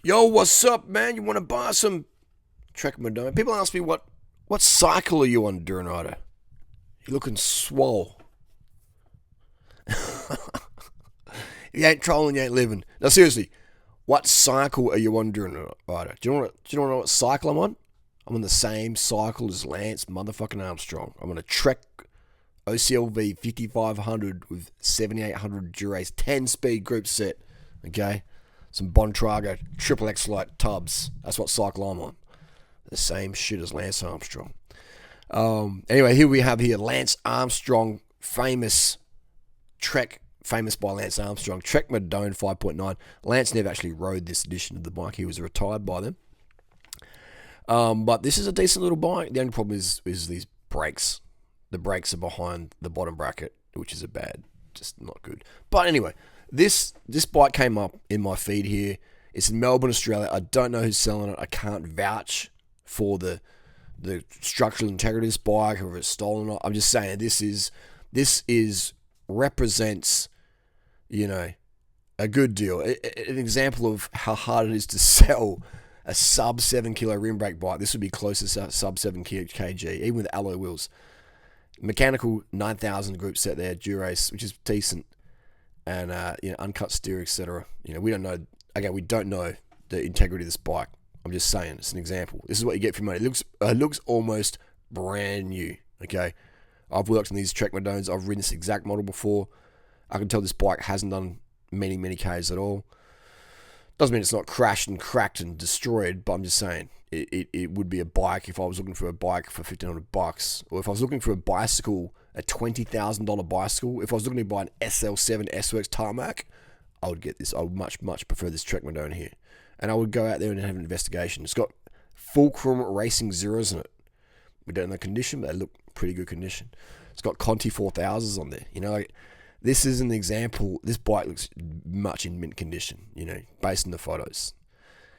Yo, what's up, man? You want to buy some Trek Madonna? People ask me what cycle are you on, durianrider? You looking swole. You ain't trolling, you ain't living. Now, seriously, what cycle are you on, durianrider? Do you know what cycle I'm on? I'm on the same cycle as Lance motherfucking Armstrong. I'm on a Trek OCLV 5500 with 7800 Durace 10-speed group set. Okay, some Bontrager triple X light tubs. That's what cycle I'm on. The same shit as Lance Armstrong. Anyway, here we have Lance Armstrong, famous Trek, famous by Lance Armstrong, Trek Madone 5.9. Lance never actually rode this edition of the bike. He was retired by them. But this is a decent little bike. The only problem is these brakes. The brakes are behind the bottom bracket, which is just not good. But anyway, this bike came up in my feed here. It's in Melbourne, Australia. I don't know who's selling it. I can't vouch for the structural integrity of this bike, or if it's stolen or not. I'm just saying this represents, a good deal. An example of how hard it is to sell a sub 7 kilo rim brake bike. This would be close to sub 7 kg, even with alloy wheels. Mechanical 9000 group set there, Durace, which is decent, and uncut steer, etc. We don't know. Again, we don't know the integrity of this bike. I'm just saying, it's an example. This is what you get for your money. It looks almost brand new. Okay, I've worked on these Trek Madones. I've ridden this exact model before. I can tell this bike hasn't done many Ks at all. Doesn't mean it's not crashed and cracked and destroyed, but I'm just saying it would be a bike if I was looking for a bike for $1,500, or if I was looking for a bicycle, a $20,000 bicycle. If I was looking to buy an SL7 SWX tarmac, I would get this. I would much prefer this Trek Madone here, and I would go out there and have an investigation. It's got Fulcrum Racing Zeros in it. We don't know the condition, but they look pretty good condition. It's got Conti 4000s on there. This is an example. This bike looks much in mint condition, based on the photos.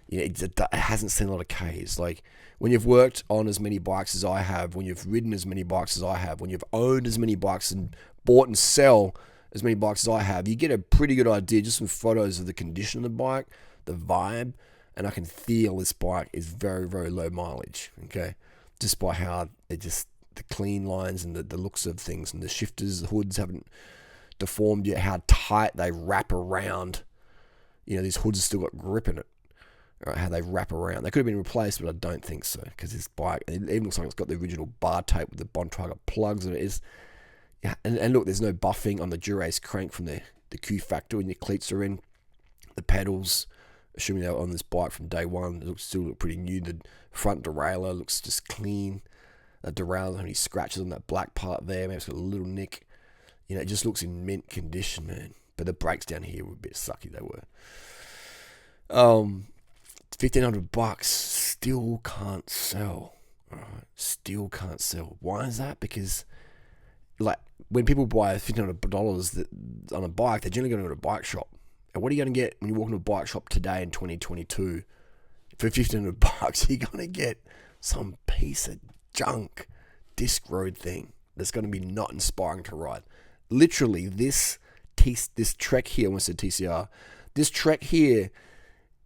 It hasn't seen a lot of Ks. Like, when you've worked on as many bikes as I have, when you've ridden as many bikes as I have, when you've owned as many bikes and bought and sell as many bikes as I have, you get a pretty good idea just from photos of the condition of the bike, the vibe, and I can feel this bike is very, very low mileage, okay? Just by how the clean lines and the looks of things, and the shifters, the hoods haven't deformed yet, how tight they wrap around. These hoods have still got grip in it. Right, how they wrap around. They could have been replaced, but I don't think so, because this bike, it even looks like it's got the original bar tape with the Bontrager plugs in it. And look, there's no buffing on the Durace crank from the Q factor when your cleats are in. The pedals, assuming they were on this bike from day one, still look pretty new. The front derailleur looks just clean. The derailleur doesn't have any scratches on that black part there. Maybe it's got a little nick. It just looks in mint condition, man. But the brakes down here were a bit sucky, they were. $1,500 still can't sell. Alright, still can't sell. Why is that? Because, like, when people buy $1,500 on a bike, they're generally going to go to a bike shop. And what are you going to get when you walk into a bike shop today in 2022? For $1,500, you're going to get some piece of junk disc road thing that's going to be not inspiring to ride. Literally, this Trek here, I almost said TCR, this Trek here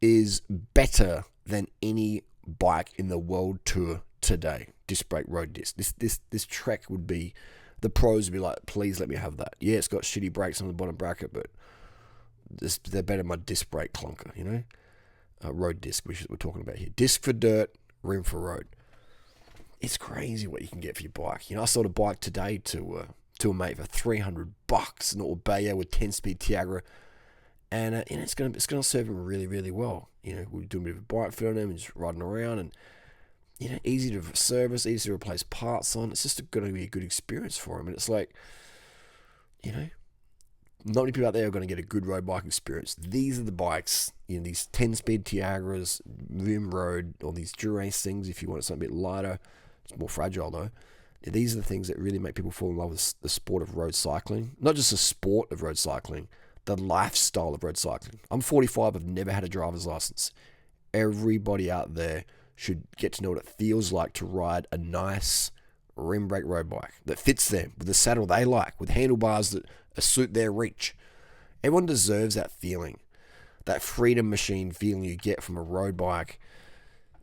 is better than any bike in the world tour today. Disc brake road disc. This Trek would be, the pros would be like, please let me have that. Yeah, it's got shitty brakes on the bottom bracket, but they're better than my disc brake clunker, road disc, which we're talking about here. Disc for dirt, rim for road. It's crazy what you can get for your bike. I sold a bike today to a mate for $300, an Orbea with 10-speed Tiagra, and it's gonna serve him really, really well. We're doing a bit of a bike fit on him and just riding around, and easy to service, easy to replace parts on. It's just going to be a good experience for him, and it's like, not many people out there are going to get a good road bike experience. These are the bikes, these 10-speed Tiagras, rim road, or these Durace things. If you want something a bit lighter, it's more fragile though. These are the things that really make people fall in love with the sport of road cycling. Not just the sport of road cycling, the lifestyle of road cycling. I'm 45, I've never had a driver's license. Everybody out there should get to know what it feels like to ride a nice rim brake road bike that fits them, with the saddle they like, with handlebars that suit their reach. Everyone deserves that feeling. that freedom machine feeling you get from a road bike,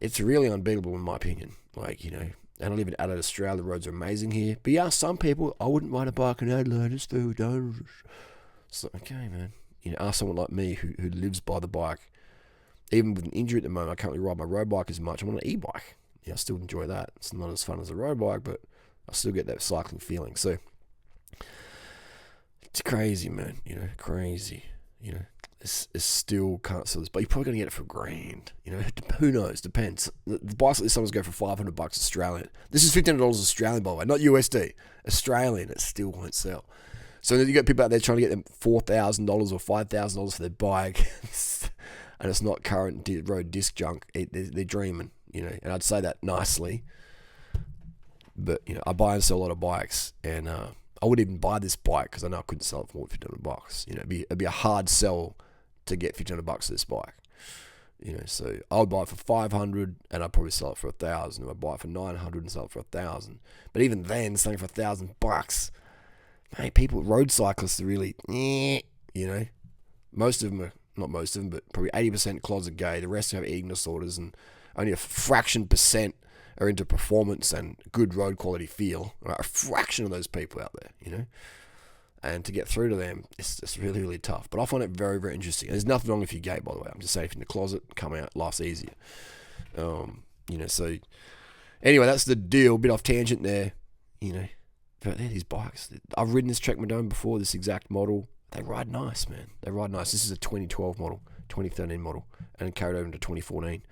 it's really unbeatable in my opinion. Like, and I live in Adelaide, Australia. The roads are amazing here. But yeah, some people, I wouldn't ride a bike in Adelaide. It's too dangerous. So, okay, man. Ask someone like me who lives by the bike. Even with an injury at the moment, I can't really ride my road bike as much. I'm on an e-bike. I still enjoy that. It's not as fun as a road bike, but I still get that cycling feeling. So it's crazy, man. Crazy. It's still can't sell this, but you're probably gonna get it for $1,000. Who knows? Depends. The bikes like this sometimes go for $500 Australian. This is $1,500 Australian, by the way, not USD. Australian. It still won't sell. So you got people out there trying to get them $4,000 or $5,000 for their bike, and it's not current road disc junk. They're dreaming, And I'd say that nicely, but I buy and sell a lot of bikes, and I wouldn't even buy this bike because I know I couldn't sell it for more than $1,500. It'd be a hard sell to get $1,500 for this bike. So I would buy it for $500, and I'd probably sell it for $1,000. I'd buy it for $900 and sell it for $1,000. But even then, selling for $1,000, mate, road cyclists are really, most of them are, not most of them, but probably 80% closet gay. The rest have eating disorders, and only a fraction percent are into performance and good road quality feel. Right? A fraction of those people out there, And to get through to them, it's just really, really tough. But I find it very, very interesting. And there's nothing wrong if you're gay, by the way. I'm just saying, if you're in the closet, come out, life's easier. So anyway, that's the deal. Bit off tangent there, But they're these bikes. I've ridden this Trek Madone before, this exact model. They ride nice, man. They ride nice. This is a 2012 model, 2013 model, and carried over into 2014.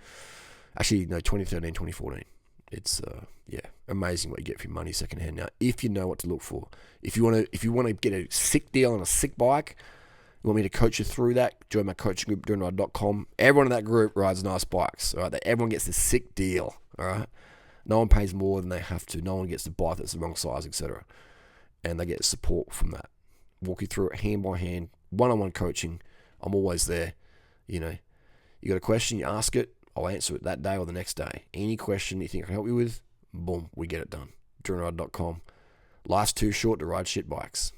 Actually, no, 2013, 2014. It's amazing what you get for your money secondhand now, if you know what to look for. If you want to get a sick deal on a sick bike, you want me to coach you through that, join my coaching group, durianrider.com. Everyone in that group rides nice bikes. All right, everyone gets this sick deal. All right, no one pays more than they have to. No one gets the bike that's the wrong size, etc. And they get support from that. Walk you through it hand by hand, one-on-one coaching. I'm always there. You got a question, you ask it. I'll answer it that day or the next day. Any question you think I can help you with, boom, we get it done. durianrider.com. Life's too short to ride shit bikes.